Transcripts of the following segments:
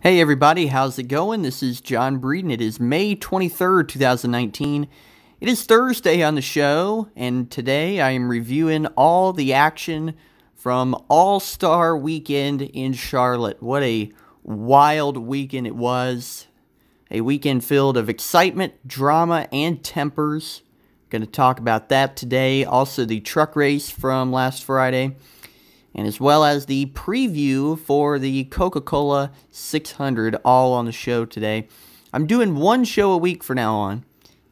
Hey everybody, how's it going? This is John Breeden. It is May 23rd, 2019. It is Thursday on the show, and today I am reviewing all the action from All-Star Weekend in Charlotte. What a wild weekend it was. A weekend filled of excitement, drama, and tempers. Going to talk about that today. Also the truck race from last Friday, and as well as the preview for the Coca-Cola 600, all on the show today. I'm doing one show a week from now on,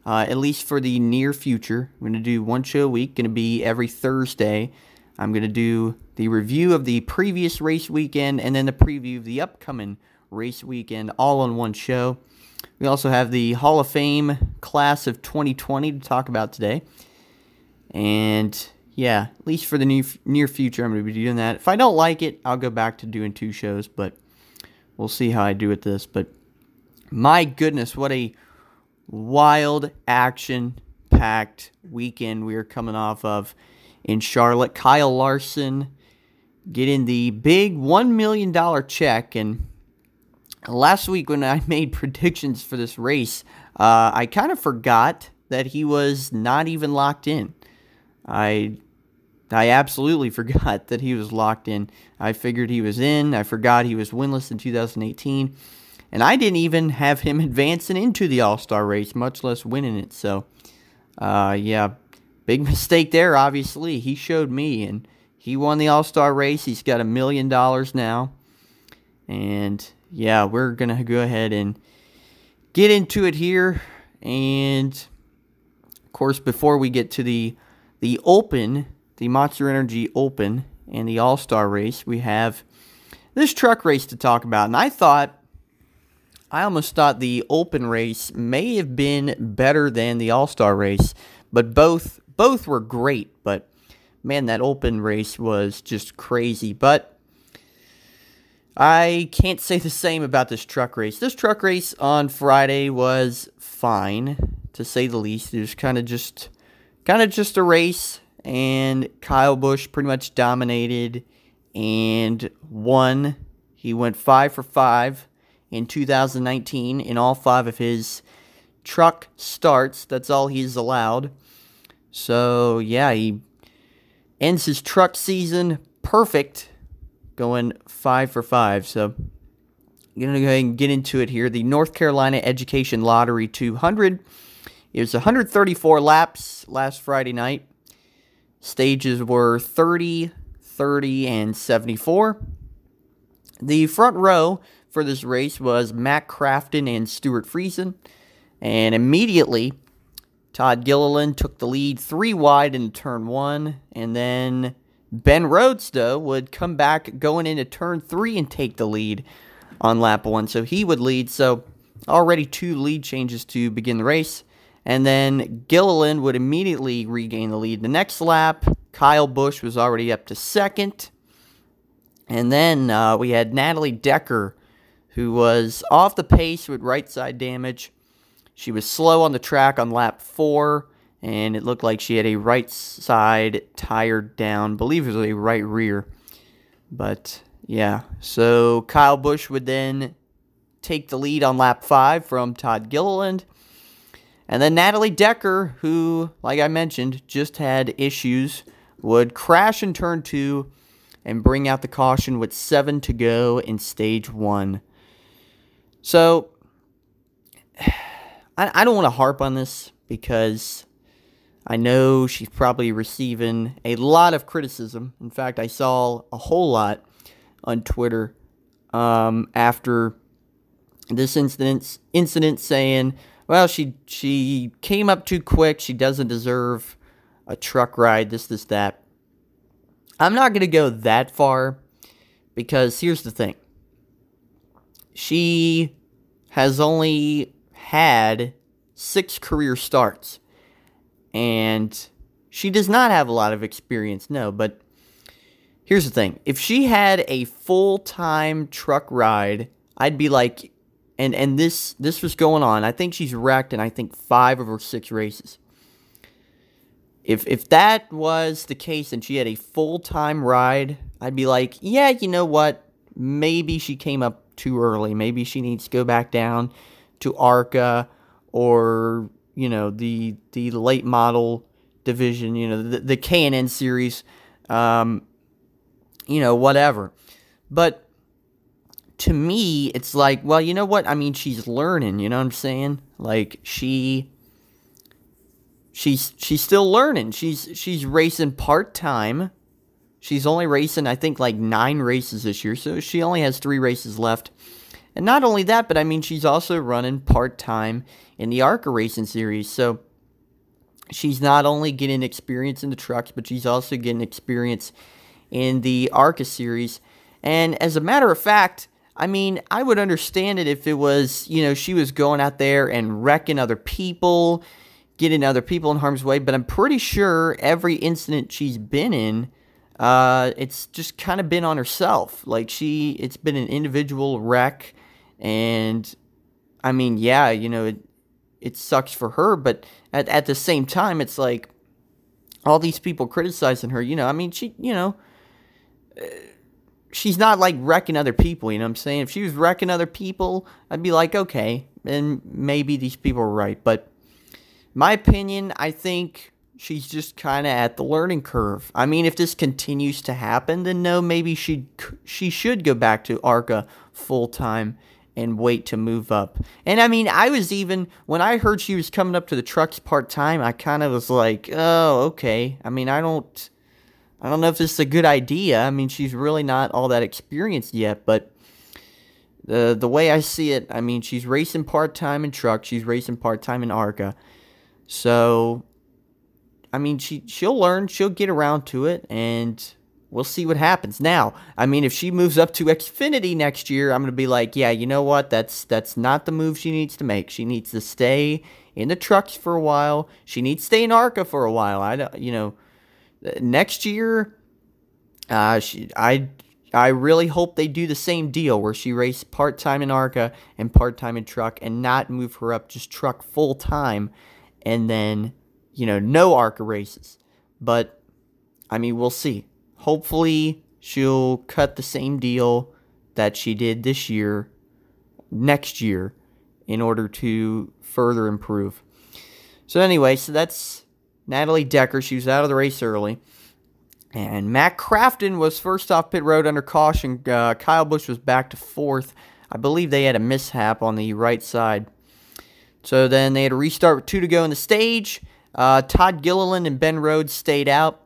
at least for the near future. I'm going to do one show a week, going to be every Thursday. I'm going to do the review of the previous race weekend and then the preview of the upcoming race weekend, all on one show. We also have the Hall of Fame class of 2020 to talk about today. And yeah, at least for the near future, I'm going to be doing that. If I don't like it, I'll go back to doing two shows, but we'll see how I do with this. But my goodness, what a wild, action-packed weekend we are coming off of in Charlotte. Kyle Larson getting the big $1 million check. And last week when I made predictions for this race, I kind of forgot that he was not even locked in. I absolutely forgot that he was locked in. I figured he was in. I forgot he was winless in 2018. And I didn't even have him advancing into the All-Star race, much less winning it. So, yeah, big mistake there, obviously. He showed me, and he won the All-Star race. He's got $1 million now. And, yeah, we're going to go ahead and get into it here. And, of course, before we get to the Open, the Monster Energy Open, and the All-Star race, we have this truck race to talk about. And I almost thought the Open race may have been better than the All-Star race, but both were great. But, man, that Open race was just crazy. But I can't say the same about this truck race. This truck race on Friday was fine, to say the least. It was kind of just a race, and Kyle Busch pretty much dominated and won. He went 5 for 5 in 2019 in all 5 of his truck starts. That's all he's allowed. So, yeah, he ends his truck season perfect, going 5 for 5. So, I'm going to go ahead and get into it here. The North Carolina Education Lottery 200. It was 134 laps last Friday night. Stages were 30, 30, and 74. The front row for this race was Matt Crafton and Stuart Friesen. And immediately, Todd Gilliland took the lead 3 wide in turn 1. And then Ben Rhodes, though, would come back going into turn 3 and take the lead on lap 1. So he would lead. So already 2 lead changes to begin the race. And then Gilliland would immediately regain the lead. The next lap, Kyle Busch was already up to second. And then we had Natalie Decker, who was off the pace with right side damage. She was slow on the track on lap 4, and it looked like she had a right side tire down. I believe it was a right rear. But, yeah, so Kyle Busch would then take the lead on lap 5 from Todd Gilliland. And then Natalie Decker, who, like I mentioned, just had issues, would crash in turn 2 and bring out the caution with 7 to go in stage 1. So, I don't want to harp on this because I know she's probably receiving a lot of criticism. In fact, I saw a whole lot on Twitter after this incident saying, well, she came up too quick. She doesn't deserve a truck ride, this, that. I'm not going to go that far because here's the thing. She has only had 6 career starts, and she does not have a lot of experience, no, but here's the thing. If she had a full-time truck ride, I'd be like, and this was going on. I think she's wrecked in, I think, 5 of her 6 races. If that was the case and she had a full-time ride, I'd be like, yeah, you know what? Maybe she came up too early. Maybe she needs to go back down to ARCA or, the late model division, the K&N series, whatever. But to me, it's like, well, you know what? I mean, she's learning, you know what I'm saying? Like, she's still learning. She's racing part-time. She's only racing, I think, like 9 races this year, so she only has 3 races left. And not only that, but I mean, she's also running part-time in the ARCA Racing Series, so she's not only getting experience in the trucks, but she's also getting experience in the ARCA Series. And as a matter of fact, I mean, I would understand it if it was, she was going out there and wrecking other people, getting other people in harm's way, but I'm pretty sure every incident she's been in, it's just kind of been on herself. Like, it's been an individual wreck, and I mean, yeah, it sucks for her, but at the same time, it's like, all these people criticizing her, I mean, she's not like wrecking other people, you know what I'm saying? If she was wrecking other people, I'd be like, okay, and maybe these people are right, but my opinion, I think she's just kind of at the learning curve. I mean, if this continues to happen, then no, maybe she should go back to ARCA full-time and wait to move up. And I mean, when I heard she was coming up to the trucks part-time, I kind of was like, oh, okay. I mean, I don't know if this is a good idea. I mean, she's really not all that experienced yet, but the way I see it, I mean, she's racing part-time in trucks, she's racing part-time in ARCA. So, I mean, she'll learn, she'll get around to it, and we'll see what happens. Now, I mean, if she moves up to Xfinity next year, I'm going to be like, yeah, you know what? That's not the move she needs to make. She needs to stay in the trucks for a while. She needs to stay in ARCA for a while. Next year, I really hope they do the same deal where she races part-time in ARCA and part-time in truck and not move her up just truck full-time and then, no ARCA races. But, I mean, we'll see. Hopefully, she'll cut the same deal that she did this year, next year, in order to further improve. So anyway, that's Natalie Decker. She was out of the race early. And Matt Crafton was first off pit road under caution. Kyle Busch was back to 4th. I believe they had a mishap on the right side. So then they had a restart with 2 to go in the stage. Todd Gilliland and Ben Rhodes stayed out.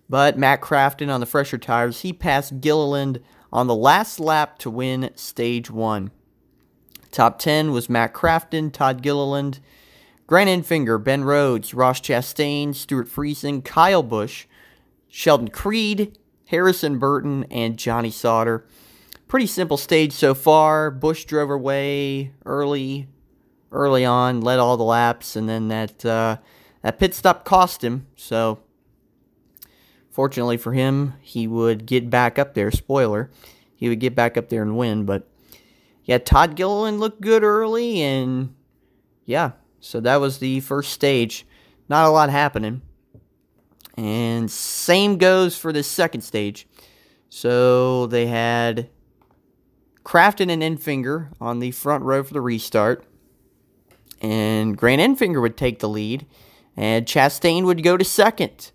But Matt Crafton on the fresher tires, he passed Gilliland on the last lap to win stage 1. Top 10 was Matt Crafton, Todd Gilliland, Grant Enfinger, Ben Rhodes, Ross Chastain, Stuart Friesen, Kyle Busch, Sheldon Creed, Harrison Burton, and Johnny Sauter. Pretty simple stage so far. Busch drove away early on, led all the laps, and then that pit stop cost him. So, fortunately for him, he would get back up there. Spoiler, he would get back up there and win. But, yeah, Todd Gilliland looked good early, and, yeah, so that was the first stage. Not a lot happening. And same goes for the second stage. So they had Crafton and Enfinger on the front row for the restart. And Grant Enfinger would take the lead. And Chastain would go to second.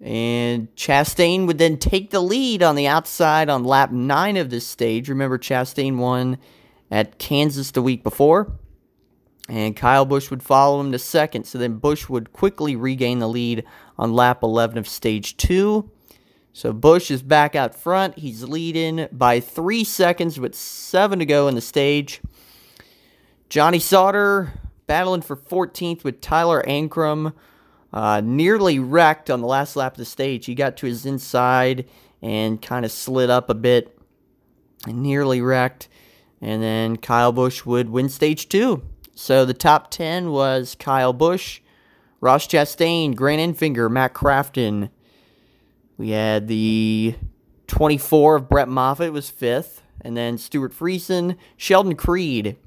And Chastain would then take the lead on the outside on lap 9 of this stage. Remember, Chastain won at Kansas the week before. And Kyle Busch would follow him to second. So then Busch would quickly regain the lead on lap 11 of stage 2. So Busch is back out front. He's leading by 3 seconds with 7 to go in the stage. Johnny Sauter battling for 14th with Tyler Ankrum. Nearly wrecked on the last lap of the stage. He got to his inside and kind of slid up a bit. And nearly wrecked. And then Kyle Busch would win stage 2. So the top 10 was Kyle Busch, Ross Chastain, Grant Enfinger, Matt Crafton. We had the 24 of Brett Moffitt was 5th. And then Stuart Friesen, Sheldon Creed,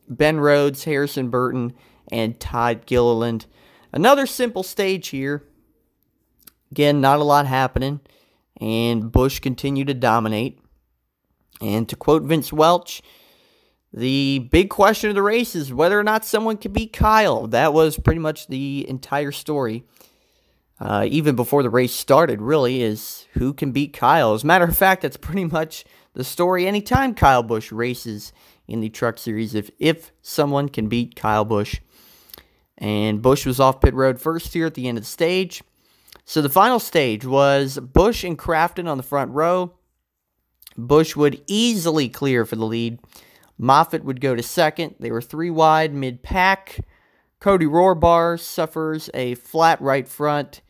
Ben Rhodes, Harrison Burton, and Todd Gilliland. Another simple stage here. Again, not a lot happening. And Busch continued to dominate. And to quote Vince Welch, the big question of the race is whether or not someone can beat Kyle. That was pretty much the entire story. Even before the race started, really, is who can beat Kyle. As a matter of fact, that's pretty much the story anytime Kyle Busch races in the Truck Series, if someone can beat Kyle Busch. And Busch was off pit road first here at the end of the stage. So the final stage was Busch and Crafton on the front row. Busch would easily clear for the lead. Moffitt would go to second. They were 3 wide mid-pack. Cody Rohrbar suffers a flat right front.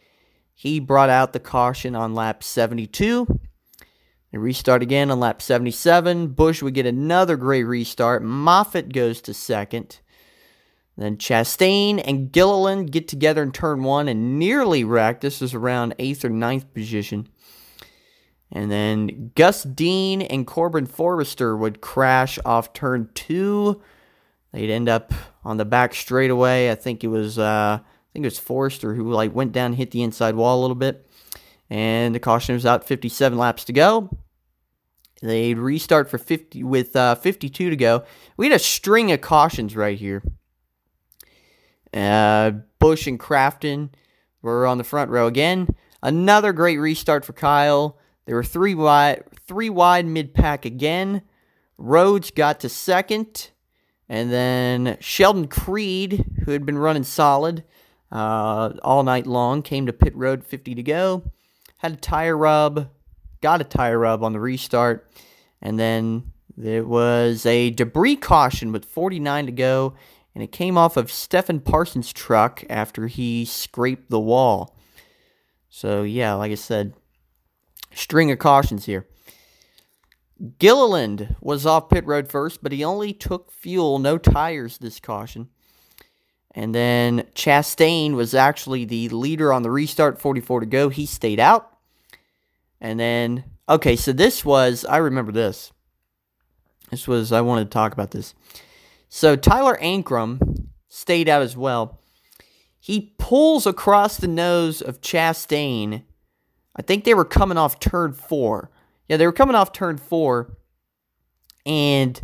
He brought out the caution on lap 72. They restart again on lap 77. Busch would get another great restart. Moffitt goes to second. Then Chastain and Gilliland get together in turn 1 and nearly wreck. This was around 8th or 9th position. And then Gus Dean and Corbin Forrester would crash off turn 2. They'd end up on the back straightaway. I think it was Forrester who went down and hit the inside wall a little bit. And the caution was out, 57 laps to go. They'd restart for 52 to go. We had a string of cautions right here. Busch and Crafton were on the front row again. Another great restart for Kyle. They were 3 wide mid-pack again. Rhodes got to second. And then Sheldon Creed, who had been running solid all night long, came to pit road, 50 to go. Had a tire rub. Got a tire rub on the restart. And then there was a debris caution with 49 to go. And it came off of Stephen Parsons' truck after he scraped the wall. So, yeah, like I said, string of cautions here. Gilliland was off pit road first, but he only took fuel, no tires this caution. And then Chastain was actually the leader on the restart, 44 to go. He stayed out. And then, okay, so this was, I remember this. I wanted to talk about this. So Tyler Ankrum stayed out as well. He pulls across the nose of Chastain. I think they were coming off turn 4. Yeah, they were coming off turn 4. And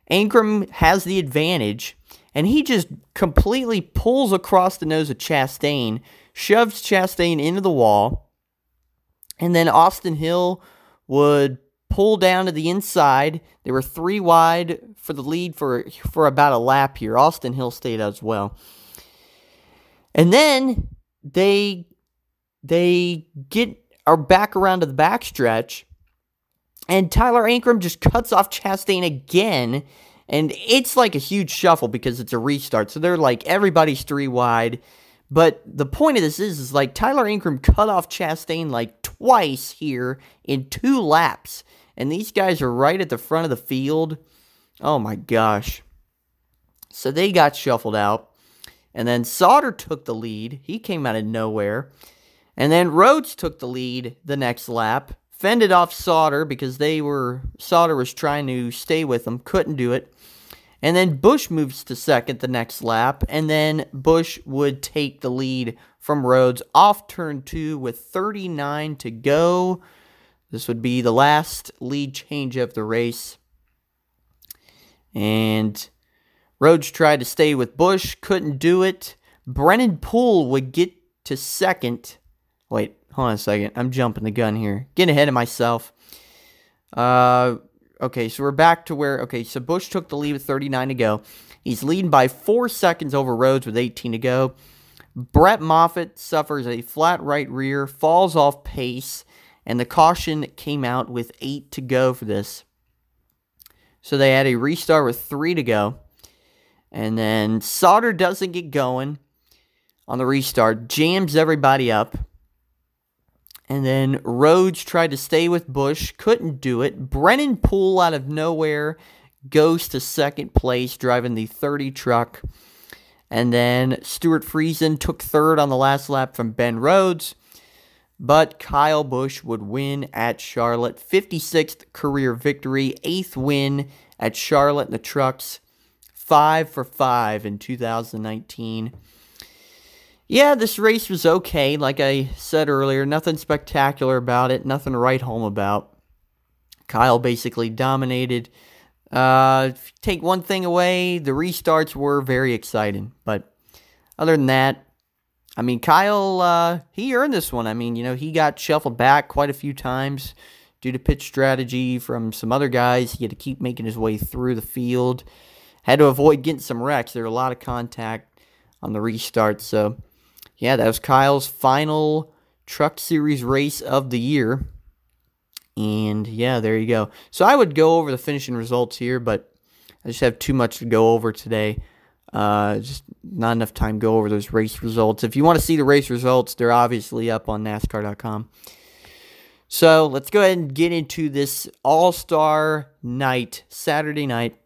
Ankrum has the advantage. And he just completely pulls across the nose of Chastain. Shoves Chastain into the wall. And then Austin Hill would pull down to the inside. They were 3 wide for the lead for about a lap here. Austin Hill stayed out as well. And then they are back around to the backstretch. And Tyler Ankrum just cuts off Chastain again. And it's like a huge shuffle because it's a restart. So they're like, everybody's 3 wide. But the point of this is like Tyler Ankrum cut off Chastain like twice here in 2 laps. And these guys are right at the front of the field. Oh my gosh. So they got shuffled out. And then Sauter took the lead. He came out of nowhere. And then Rhodes took the lead the next lap. Fended off Sauter because Sauter was trying to stay with him. Couldn't do it. And then Busch moves to second the next lap. And then Busch would take the lead from Rhodes off turn 2 with 39 to go. This would be the last lead change of the race. And Rhodes tried to stay with Busch. Couldn't do it. Brennan Poole would get to second. Wait, hold on a second. I'm jumping the gun here. Getting ahead of myself. Okay, so we're back to where... Okay, so Busch took the lead with 39 to go. He's leading by 4 seconds over Rhodes with 18 to go. Brett Moffitt suffers a flat right rear, falls off pace, and the caution came out with 8 to go for this. So they had a restart with 3 to go. And then Sauter doesn't get going on the restart, jams everybody up. And then Rhodes tried to stay with Busch, couldn't do it. Brennan Poole out of nowhere goes to second place, driving the 30 truck. And then Stuart Friesen took third on the last lap from Ben Rhodes. But Kyle Busch would win at Charlotte. 56th career victory, 8th win at Charlotte in the trucks. 5 for 5 in 2019. Yeah, this race was okay, like I said earlier. Nothing spectacular about it. Nothing to write home about. Kyle basically dominated. If you take one thing away, the restarts were very exciting. But other than that, I mean, Kyle, he earned this one. I mean, he got shuffled back quite a few times due to pitch strategy from some other guys. He had to keep making his way through the field. Had to avoid getting some wrecks. There were a lot of contact on the restart. So, yeah, that was Kyle's final Truck Series race of the year. And, yeah, there you go. So I would go over the finishing results here, but I just have too much to go over today. Just not enough time to go over those race results. If you want to see the race results, they're obviously up on NASCAR.com. So let's go ahead and get into this All-Star night, Saturday night.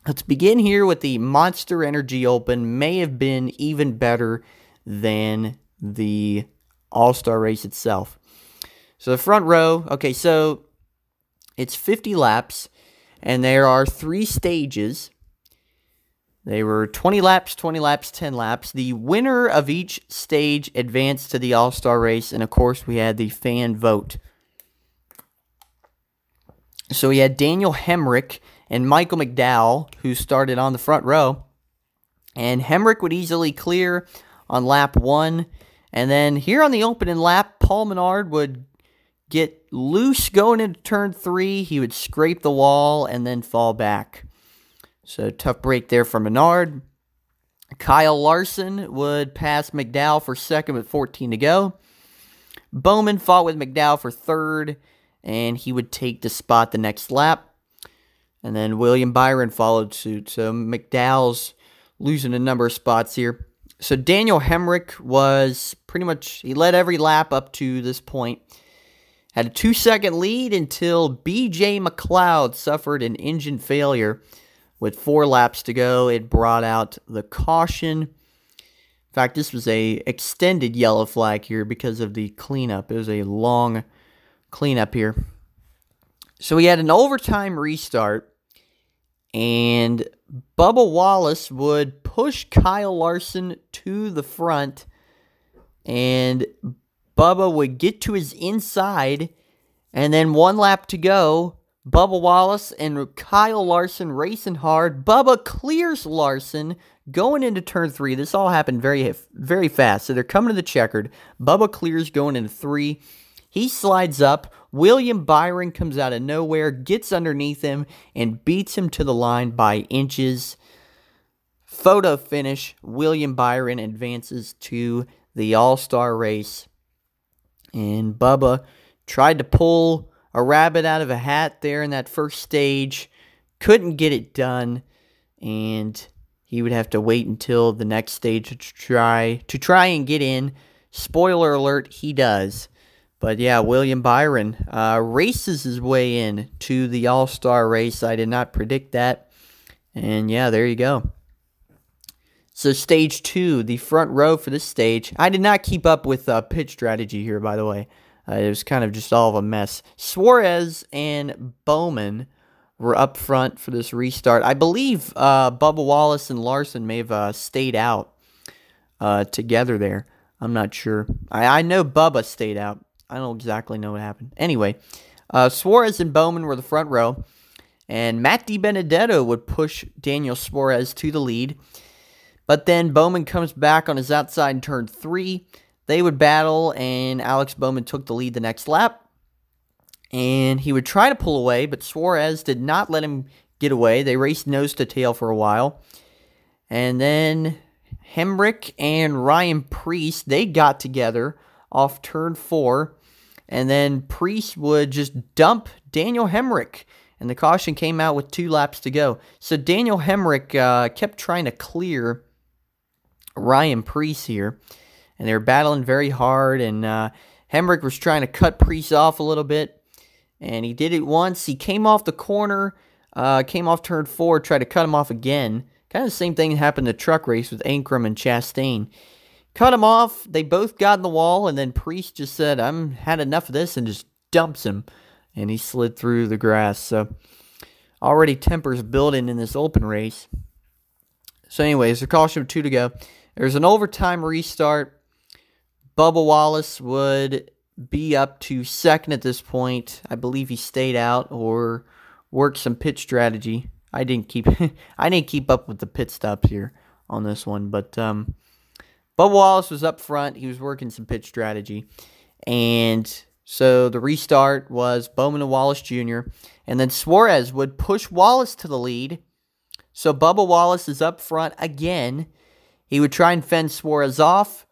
Let's begin here with the Monster Energy Open. May have been even better than the All-Star race itself. So the front row, okay, so it's 50 laps, and there are 3 stages. They were 20 laps, 20 laps, 10 laps. The winner of each stage advanced to the All-Star race, and of course we had the fan vote. So we had Daniel Hemrick and Michael McDowell, who started on the front row. And Hemrick would easily clear on lap 1. And then here on the opening lap, Paul Menard would get loose going into turn 3. He would scrape the wall and then fall back. So tough break there for Menard. Kyle Larson would pass McDowell for second with 14 to go. Bowman fought with McDowell for third, and he would take the spot the next lap. And then William Byron followed suit. So McDowell's losing a number of spots here. So Daniel Hemrick was pretty much, he led every lap up to this point. Had a 2-second lead until B.J. McLeod suffered an engine failure. With 4 laps to go, it brought out the caution. In fact, this was a extended yellow flag here because of the cleanup. It was a long cleanup here. So we had an overtime restart, and Bubba Wallace would push Kyle Larson to the front, and Bubba would get to his inside, and then 1 lap to go. Bubba Wallace and Kyle Larson racing hard. Bubba clears Larson going into turn 3. This all happened very, very fast. So they're coming to the checkered. Bubba clears going into 3. He slides up. William Byron comes out of nowhere, gets underneath him, and beats him to the line by inches. Photo finish. William Byron advances to the All-Star race. And Bubba tried to pull a rabbit out of a hat there in that first stage. Couldn't get it done. And he would have to wait until the next stage to try and get in. Spoiler alert, he does. But yeah, William Byron races his way in to the All-Star race. I did not predict that. And yeah, there you go. So stage 2, the front row for this stage. I did not keep up with pitch strategy here, by the way. It was kind of just all of a mess. Suarez and Bowman were up front for this restart. I believe Bubba Wallace and Larson may have stayed out together there. I'm not sure. I know Bubba stayed out. I don't exactly know what happened. Anyway, Suarez and Bowman were the front row. And Matt DiBenedetto would push Daniel Suarez to the lead. But then Bowman comes back on his outside in turn 3. They would battle, and Alex Bowman took the lead the next lap. And he would try to pull away, but Suarez did not let him get away. They raced nose to tail for a while. And then Hemrick and Ryan Preece, they got together off turn 4. And then Preece would just dump Daniel Hemrick. And the caution came out with 2 laps to go. So Daniel Hemrick kept trying to clear Ryan Preece here. And they were battling very hard. And Hemrick was trying to cut Preece off a little bit. And he did it once. He came off the corner, came off turn 4, tried to cut him off again. Kind of the same thing happened in the truck race with Ankrum and Chastain. Cut him off. They both got in the wall. And then Preece just said, I'm had enough of this, and just dumps him. And he slid through the grass. So already tempers building in this open race. So anyways, the caution with 2 to go. There's an overtime restart. Bubba Wallace would be up to second at this point. I believe he stayed out or worked some pit strategy. I didn't keep up with the pit stops here on this one, but Bubba Wallace was up front. He was working some pit strategy, and so the restart was Bowman and Wallace Jr., and then Suarez would push Wallace to the lead. So Bubba Wallace is up front again. He would try and fend Suarez off.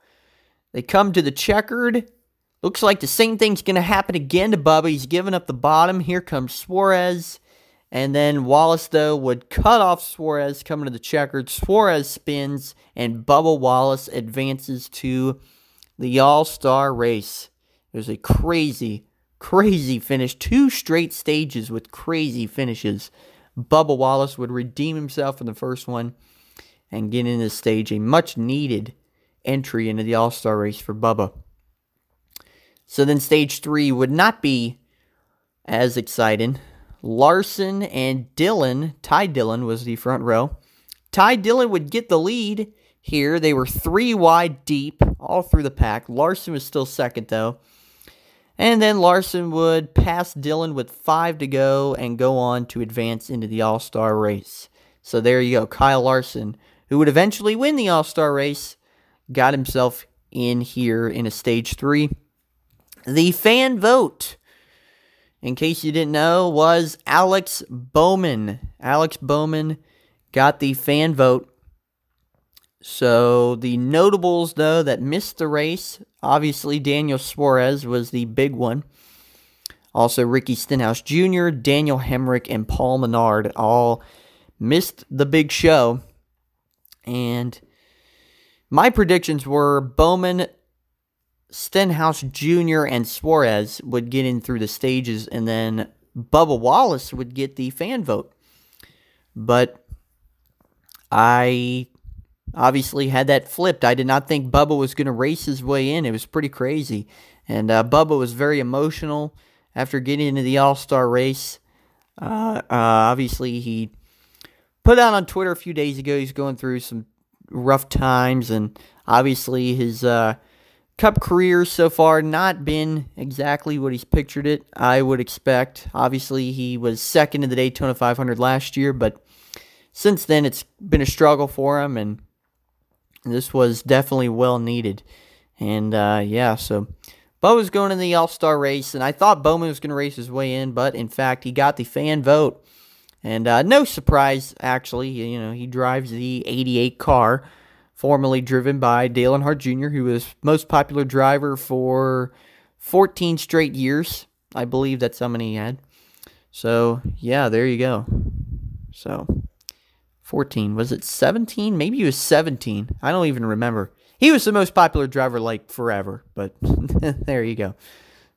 They come to the checkered. Looks like the same thing's going to happen again to Bubba. He's giving up the bottom. Here comes Suarez. And then Wallace, though, would cut off Suarez coming to the checkered. Suarez spins, and Bubba Wallace advances to the All-Star race. It was a crazy, crazy finish. 2 straight stages with crazy finishes. Bubba Wallace would redeem himself in the first one and get into the stage. A much-needed entry into the All-Star race for Bubba. So then stage 3 would not be as exciting. Larson and Dillon, Ty Dillon was the front row. Ty Dillon would get the lead here. They were 3 wide deep all through the pack. Larson was still second, though. And then Larson would pass Dillon with 5 to go and go on to advance into the All-Star race. So there you go. Kyle Larson, who would eventually win the All-Star race, got himself in here in a stage 3. The fan vote, in case you didn't know, was Alex Bowman. Alex Bowman got the fan vote. So the notables, though, that missed the race, obviously Daniel Suarez was the big one. Also Ricky Stenhouse Jr., Daniel Hemrick, and Paul Menard all missed the big show. And my predictions were Bowman, Stenhouse Jr., and Suarez would get in through the stages, and then Bubba Wallace would get the fan vote. But I obviously had that flipped. I did not think Bubba was going to race his way in. It was pretty crazy. And Bubba was very emotional after getting into the All-Star race. Obviously, he put out on Twitter a few days ago he's going through some rough times, and obviously his Cup career so far not been exactly what he's pictured it, I would expect. Obviously, he was second in the Daytona 500 last year, but since then it's been a struggle for him, and this was definitely well needed. And yeah, so Bo was going in the All-Star race, and I thought Bowman was going to race his way in, but in fact, he got the fan vote. And no surprise, actually. You know, he drives the 88 car, formerly driven by Dale Earnhardt Jr., who was most popular driver for 14 straight years. I believe that's how many he had. So, yeah, there you go. So, 14. Was it 17? Maybe he was 17. I don't even remember. He was the most popular driver, like, forever. But there you go.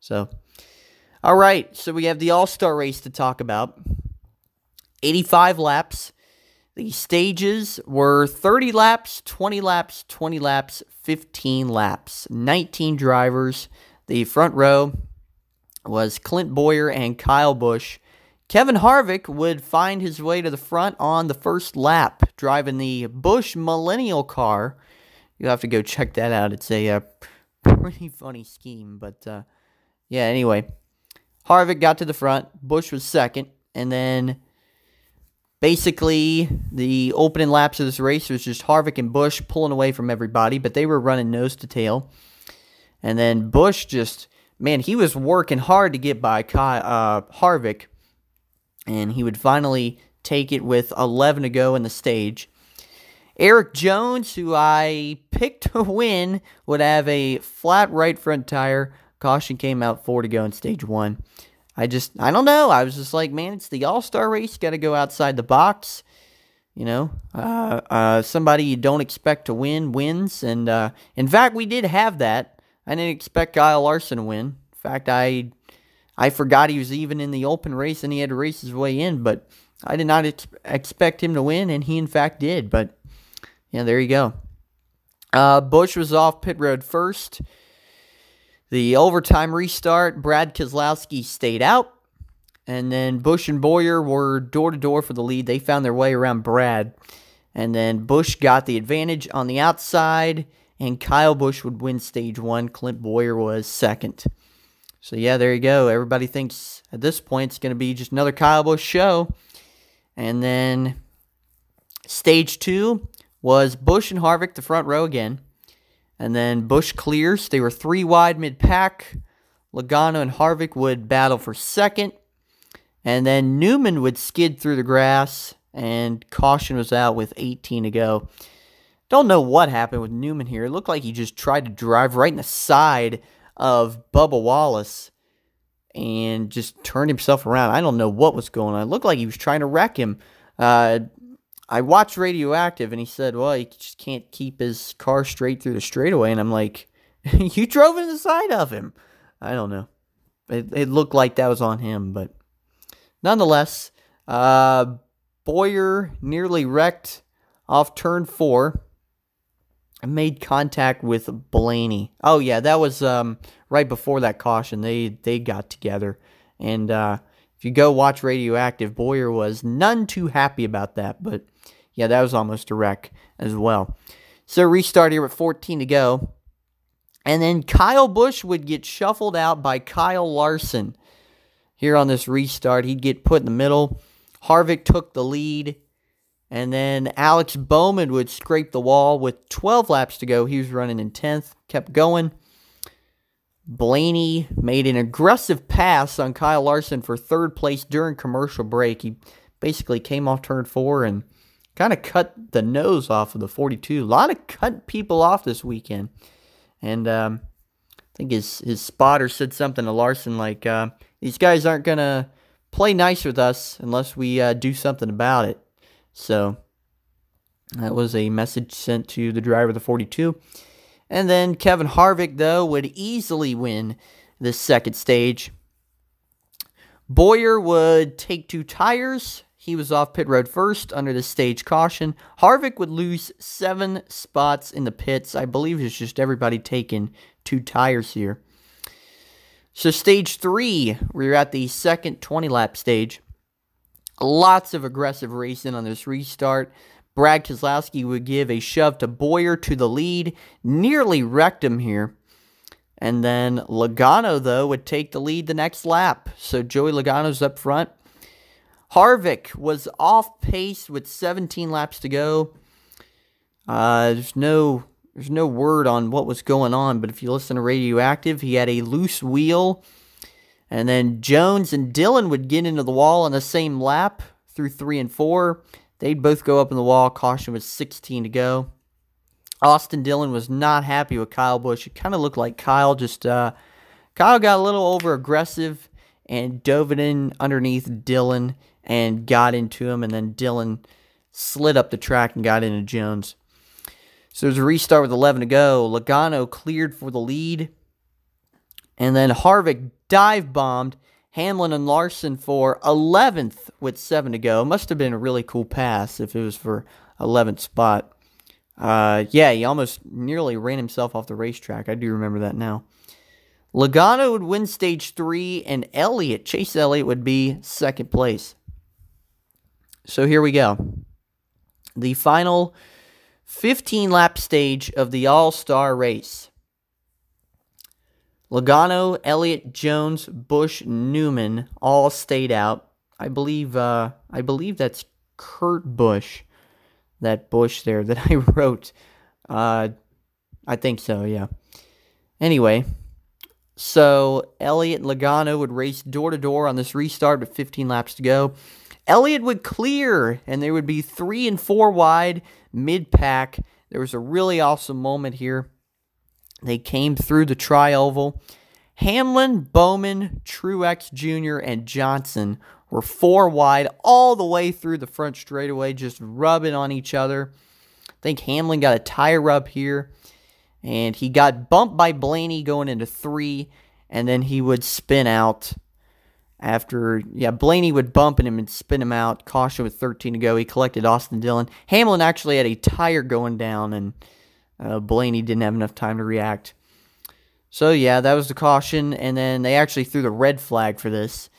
So, all right. So, we have the All-Star race to talk about. 85 laps. The stages were 30 laps, 20 laps, 20 laps, 15 laps. 19 drivers. The front row was Clint Bowyer and Kyle Busch. Kevin Harvick would find his way to the front on the first lap, driving the Busch Millennial car. You'll have to go check that out. It's a pretty funny scheme. But, yeah, anyway. Harvick got to the front. Busch was second. And then basically, the opening laps of this race was just Harvick and Busch pulling away from everybody, but they were running nose to tail. And then Busch just, man, he was working hard to get by Harvick, and he would finally take it with 11 to go in the stage. Eric Jones, who I picked to win, would have a flat right front tire. Caution came out 4 to go in stage 1. I don't know. I was just like, man, it's the All-Star race. Got to go outside the box. You know, somebody you don't expect to win wins. And in fact, we did have that. I didn't expect Kyle Larson to win. In fact, I forgot he was even in the open race and he had to race his way in. But I did not expect him to win, and he in fact did. But yeah, there you go. Busch was off pit road first. The overtime restart, Brad Keselowski stayed out. And then Busch and Bowyer were door-to-door for the lead. They found their way around Brad. And then Busch got the advantage on the outside, and Kyle Busch would win stage 1. Clint Bowyer was second. So, yeah, there you go. Everybody thinks at this point it's going to be just another Kyle Busch show. And then stage 2 was Busch and Harvick, the front row again. And then Busch clears. They were 3 wide mid-pack. Logano and Harvick would battle for second. And then Newman would skid through the grass, and caution was out with 18 to go. Don't know what happened with Newman here. It looked like he just tried to drive right in the side of Bubba Wallace and just turned himself around. I don't know what was going on. It looked like he was trying to wreck him. I watched Radioactive, and he said, well, he just can't keep his car straight through the straightaway. And I'm like, you drove into the side of him. I don't know. It looked like that was on him, but nonetheless, Bowyer nearly wrecked off turn 4 and made contact with Blaney. Oh, yeah, that was right before that caution. They got together. And if you go watch Radioactive, Bowyer was none too happy about that. But, yeah, that was almost a wreck as well. So restart here with 14 to go. And then Kyle Busch would get shuffled out by Kyle Larson. Here on this restart, he'd get put in the middle. Harvick took the lead. And then Alex Bowman would scrape the wall with 12 laps to go. He was running in 10th. Kept going. Blaney made an aggressive pass on Kyle Larson for third place during commercial break. He basically came off turn 4 and kind of cut the nose off of the 42. A lot of cutting people off this weekend. And I think his spotter said something to Larson like, these guys aren't going to play nice with us unless we do something about it. So that was a message sent to the driver of the 42. And then Kevin Harvick, though, would easily win this second stage. Bowyer would take 2 tires. He was off pit road first under the stage caution. Harvick would lose 7 spots in the pits. I believe it's just everybody taking 2 tires here. So stage 3, we're at the second 20-lap stage. Lots of aggressive racing on this restart. Brad Keselowski would give a shove to Bowyer to the lead. Nearly wrecked him here. And then Logano, though, would take the lead the next lap. So Joey Logano's up front. Harvick was off pace with 17 laps to go. There's no word on what was going on, but if you listen to Radioactive, he had a loose wheel. And then Jones and Dillon would get into the wall on the same lap through 3 and 4. They'd both go up in the wall. Caution was 16 to go. Austin Dillon was not happy with Kyle Busch. It kind of looked like Kyle got a little over aggressive and dove it in underneath Dillon and got into him, and then Dillon slid up the track and got into Jones. So there's a restart with 11 to go. Logano cleared for the lead. And then Harvick dive-bombed Hamlin and Larson for 11th with 7 to go. Must have been a really cool pass if it was for 11th spot. Yeah, he almost nearly ran himself off the racetrack. I do remember that now. Logano would win stage 3, and Chase Elliott would be second place. So here we go. The final 15-lap stage of the All-Star race. Logano, Elliott, Jones, Busch, Newman all stayed out. I believe that's Kurt Busch. That Busch there that I wrote. I think so, yeah. Anyway, so Elliott and Logano would race door-to-door on this restart with 15 laps to go. Elliott would clear, and there would be 3 and 4 wide mid-pack. There was a really awesome moment here. They came through the tri-oval. Hamlin, Bowman, Truex Jr., and Johnson were 4 wide all the way through the front straightaway, just rubbing on each other. I think Hamlin got a tire rub here, and he got bumped by Blaney going into 3, and then he would spin out after, Blaney would bump him and spin him out. Caution with 13 to go. He collected Austin Dillon. Hamlin actually had a tire going down, and Blaney didn't have enough time to react. So, yeah, that was the caution, and then they actually threw the red flag for this.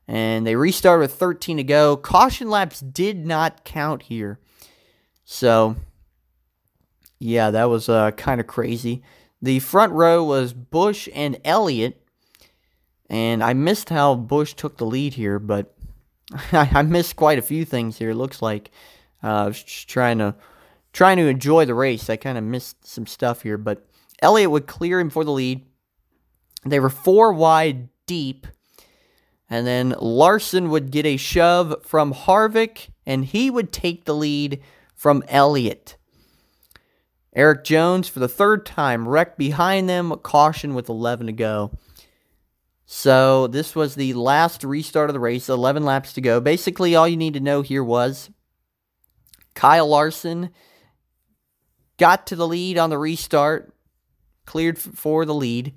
And they restarted with 13 to go. Caution laps did not count here. So, yeah, that was kind of crazy. The front row was Busch and Elliott. And I missed how Busch took the lead here, but I missed quite a few things here, it looks like. I was just trying to enjoy the race. I kind of missed some stuff here, but Elliott would clear him for the lead. They were 4 wide deep, and then Larson would get a shove from Harvick, and he would take the lead from Elliott. Eric Jones, for the 3rd time, wrecked behind them, caution with 11 to go. So this was the last restart of the race, 11 laps to go. Basically, all you need to know here was Kyle Larson got to the lead on the restart, cleared for the lead.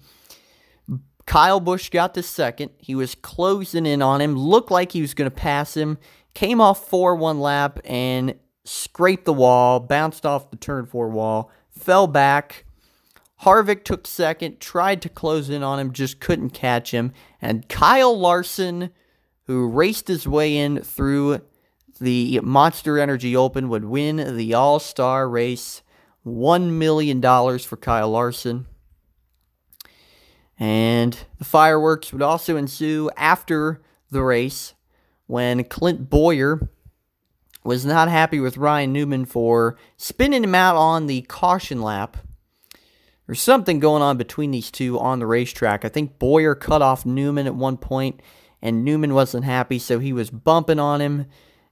Kyle Busch got to second. He was closing in on him, looked like he was going to pass him, came off 4 lap and scraped the wall, bounced off the turn 4 wall, fell back. Harvick took second, tried to close in on him, just couldn't catch him. And Kyle Larson, who raced his way in through the Monster Energy Open, would win the All-Star race. $1 million for Kyle Larson. And the fireworks would also ensue after the race when Clint Bowyer was not happy with Ryan Newman for spinning him out on the caution lap. There's something going on between these two on the racetrack. I think Bowyer cut off Newman at one point, and Newman wasn't happy, so he was bumping on him.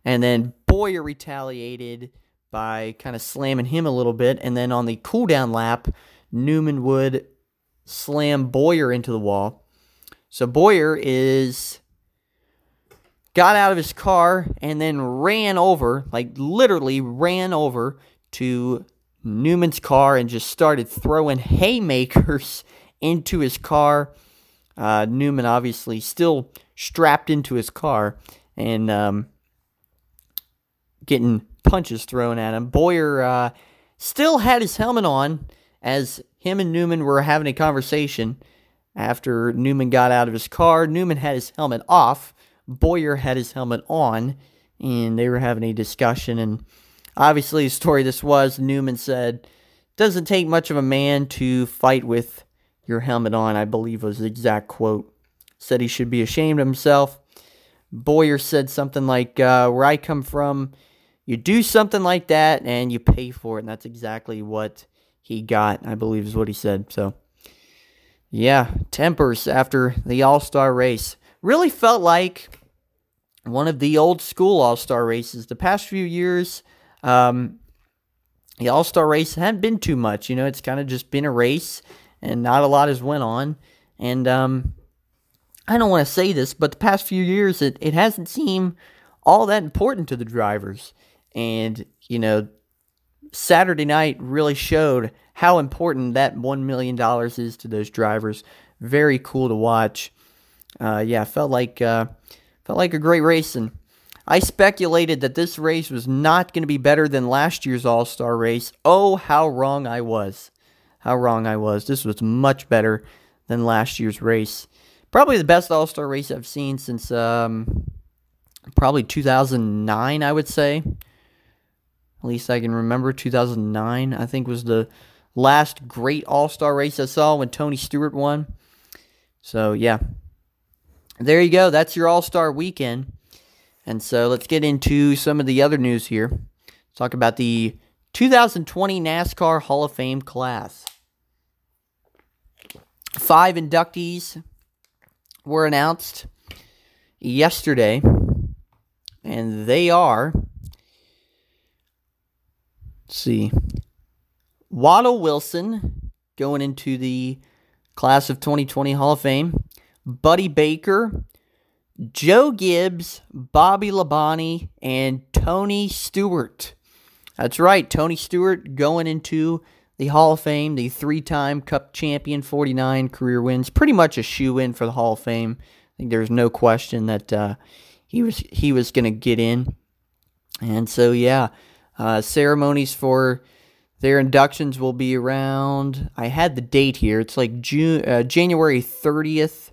And then Bowyer retaliated by kind of slamming him a little bit. And then on the cool-down lap, Newman would slam Bowyer into the wall. So Bowyer got out of his car and then ran over, like literally ran over to Newman's car and just started throwing haymakers into his car. Newman obviously still strapped into his car and getting punches thrown at him. Bowyer still had his helmet on as him and Newman were having a conversation. After Newman got out of his car, Newman had his helmet off. Bowyer had his helmet on, and they were having a discussion. And obviously, the story this was, Newman said, "Doesn't take much of a man to fight with your helmet on," I believe was the exact quote. Said he should be ashamed of himself. Bowyer said something like, "Where I come from, you do something like that, and you pay for it." And that's exactly what he got, I believe is what he said. So, yeah, tempers after the All-Star race. Really felt like one of the old school All-Star races. The past few years, the All-Star race hadn't been too much. You know, it's kind of just been a race, and not a lot has went on. And I don't want to say this, but the past few years, it hasn't seemed all that important to the drivers. And, you know, Saturday night really showed how important that $1 million is to those drivers. Very cool to watch. Yeah, felt like a great race, and I speculated that this race was not going to be better than last year's All-Star race. Oh, how wrong I was. How wrong I was. This was much better than last year's race. Probably the best All-Star race I've seen since probably 2009, I would say. At least I can remember. 2009, I think, was the last great All-Star race I saw when Tony Stewart won. So, yeah. There you go. That's your All-Star weekend. And so let's get into some of the other news here. Let's talk about the 2020 NASCAR Hall of Fame class. 5 inductees were announced yesterday. And they are, let's see, Waddle Wilson going into the class of 2020 Hall of Fame. Buddy Baker, Joe Gibbs, Bobby Labonte, and Tony Stewart. That's right, Tony Stewart going into the Hall of Fame, the 3-time Cup champion, 49 career wins. Pretty much a shoe-in for the Hall of Fame. I think there's no question that he was going to get in. And so, yeah, ceremonies for their inductions will be around, I had the date here, it's like January 30th.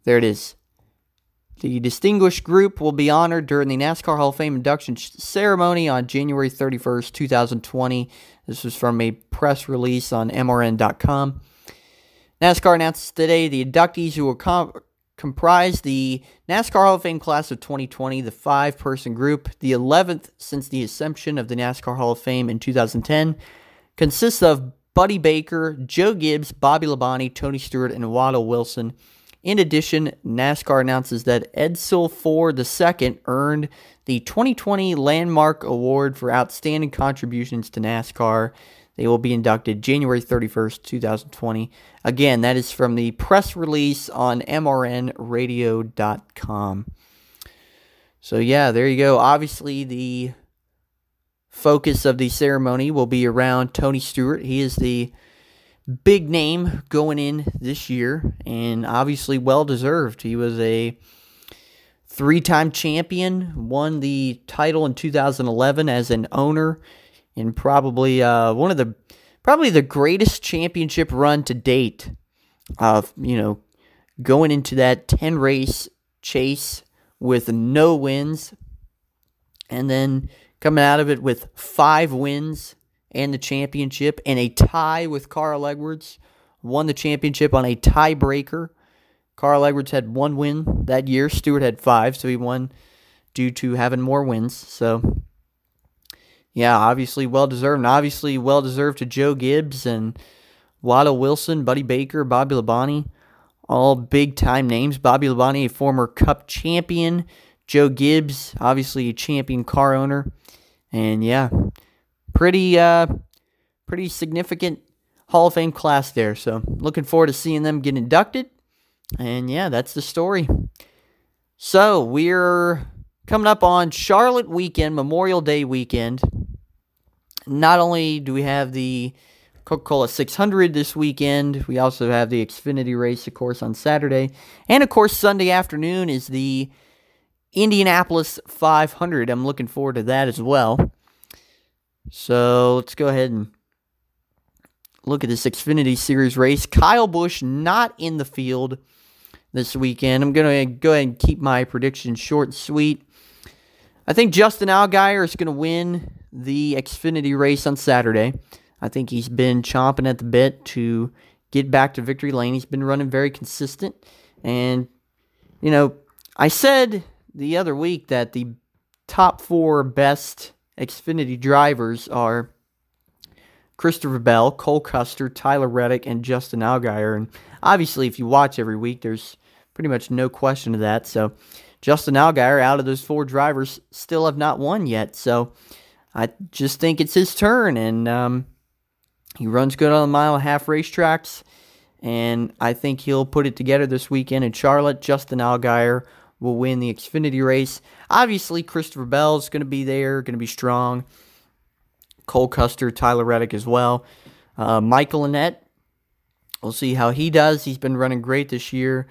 There it is. The distinguished group will be honored during the NASCAR Hall of Fame induction ceremony on January 31st, 2020. This was from a press release on MRN.com. NASCAR announces today the inductees who will comprise the NASCAR Hall of Fame class of 2020, the 5-person group, the 11th since the assumption of the NASCAR Hall of Fame in 2010, consists of Buddy Baker, Joe Gibbs, Bobby Labonte, Tony Stewart, and Waddell Wilson. In addition, NASCAR announces that Edsel Ford II earned the 2020 Landmark Award for Outstanding Contributions to NASCAR. They will be inducted January 31st, 2020. Again, that is from the press release on mrnradio.com. So yeah, there you go. Obviously, the focus of the ceremony will be around Tony Stewart. He is the big name going in this year, and obviously well-deserved. He was a 3-time champion, won the title in 2011 as an owner, and probably the greatest championship run to date. Going into that 10-race chase with no wins, and then coming out of it with 5 wins and the championship, and a tie with Carl Edwards. Won the championship on a tiebreaker. Carl Edwards had 1 win that year. Stewart had 5, so he won due to having more wins. So, yeah, obviously well-deserved. And obviously well-deserved to Joe Gibbs and Waddell Wilson, Buddy Baker, Bobby Labonte. All big-time names. Bobby Labonte, a former Cup champion. Joe Gibbs, obviously a champion car owner. And, yeah, pretty significant Hall of Fame class there. So looking forward to seeing them get inducted. And yeah, that's the story. So we're coming up on Charlotte weekend, Memorial Day weekend. Not only do we have the Coca-Cola 600 this weekend, we also have the Xfinity race, of course, on Saturday. And of course, Sunday afternoon is the Indianapolis 500. I'm looking forward to that as well. So let's go ahead and look at this Xfinity Series race. Kyle Busch not in the field this weekend. I'm going to go ahead and keep my prediction short and sweet. I think Justin Allgaier is going to win the Xfinity race on Saturday. I think he's been chomping at the bit to get back to victory lane. He's been running very consistent. And, I said the other week that the top 4 best Xfinity drivers are Christopher Bell, Cole Custer, Tyler Reddick, and Justin Allgaier. And obviously, if you watch every week, there's pretty much no question of that. So Justin Allgaier, out of those 4 drivers, still have not won yet. So I just think it's his turn. And he runs good on the 1.5 mile racetracks. And I think he'll put it together this weekend in Charlotte. Justin Allgaier will win the Xfinity race. Obviously, Christopher Bell's going to be there, going to be strong. Cole Custer, Tyler Reddick as well. Michael Annett, we'll see how he does. He's been running great this year.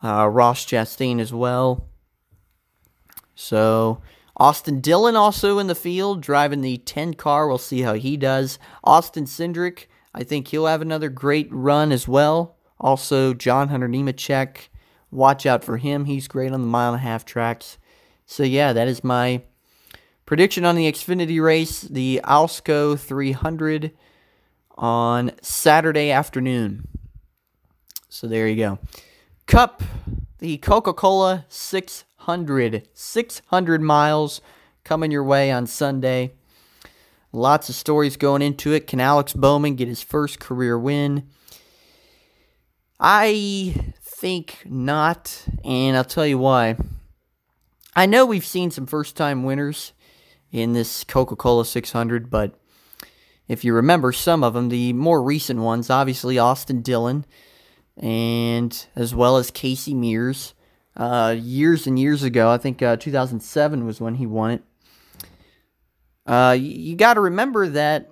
Ross Chastain as well. So, Austin Dillon also in the field, driving the 10 car. We'll see how he does. Austin Cindric, I think he'll have another great run as well. Also, John Hunter Nemechek. Watch out for him. He's great on the 1.5 mile tracks. So, yeah, that is my prediction on the Xfinity race, the Alsco 300 on Saturday afternoon. So, there you go. Cup, the Coca-Cola 600. 600 miles coming your way on Sunday. Lots of stories going into it. Can Alex Bowman get his first career win? I think not, and I'll tell you why. I know we've seen some first-time winners in this Coca-Cola 600, but if you remember some of them, the more recent ones, obviously Austin Dillon, and as well as Casey Mears. Years and years ago, I think 2007 was when he won it. You got to remember that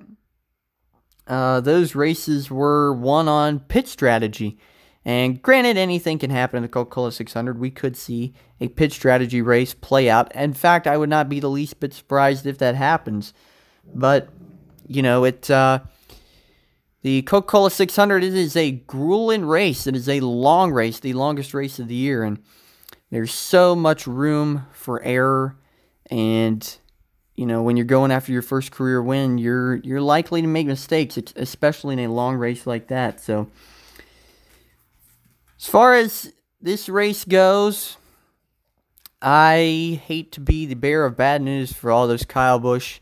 those races were won on pit strategy. And granted, anything can happen in the Coca-Cola 600. We could see a pit strategy race play out. In fact, I would not be the least bit surprised if that happens. But, the Coca-Cola 600 is a grueling race. It is a long race, the longest race of the year. And there's so much room for error. And, when you're going after your first career win, you're likely to make mistakes, especially in a long race like that. So, As far as this race goes, I hate to be the bearer of bad news for all those Kyle Busch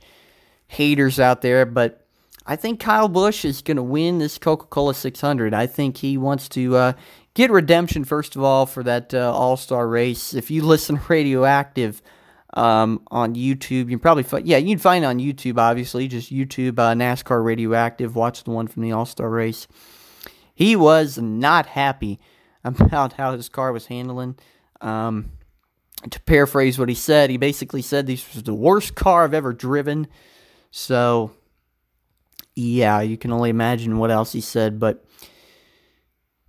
haters out there, but I think Kyle Busch is going to win this Coca-Cola 600. I think he wants to get redemption, first of all, for that All-Star race. If you listen to Radioactive on YouTube, you can probably find, you can find it on YouTube, obviously. Just YouTube NASCAR Radioactive. Watch the one from the All-Star race. He was not happy about how his car was handling. To paraphrase what he said, he basically said this was the worst car I've ever driven. So, yeah, you can only imagine what else he said. But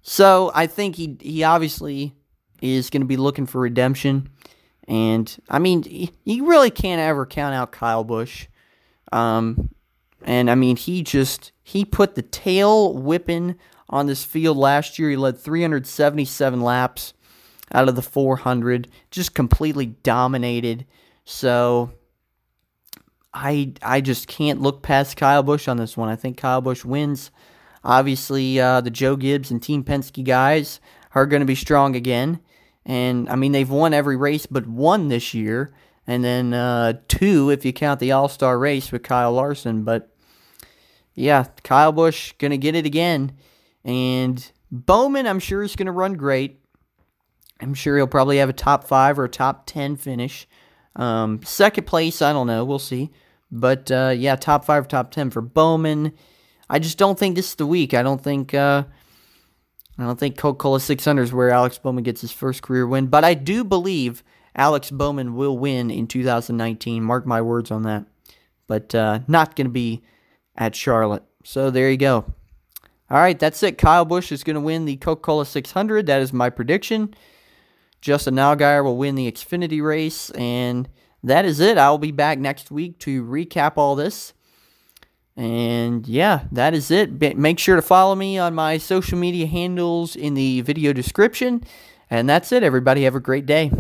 so I think he obviously is going to be looking for redemption. And, I mean, you really can't ever count out Kyle Busch. And, I mean, he put the tail whipping on this field last year. He led 377 laps out of the 400, just completely dominated. So I just can't look past Kyle Busch on this one. I think Kyle Busch wins. Obviously, the Joe Gibbs and Team Penske guys are going to be strong again. And, I mean, they've won every race but one this year. And then 2 if you count the All-Star race with Kyle Larson. But, yeah, Kyle Busch going to get it again. And Bowman, I'm sure, is going to run great. I'm sure he'll probably have a top 5 or a top 10 finish. Second place, I don't know. We'll see. But, yeah, top 5 or top 10 for Bowman. I just don't think this is the week. I don't think Coca-Cola 600 is where Alex Bowman gets his first career win. But I do believe Alex Bowman will win in 2019. Mark my words on that. But not going to be at Charlotte. So there you go. All right, that's it. Kyle Busch is going to win the Coca-Cola 600. That is my prediction. Justin Allgaier will win the Xfinity race, and that is it. I'll be back next week to recap all this. And, yeah, that is it. Make sure to follow me on my social media handles in the video description. And that's it, everybody. Have a great day.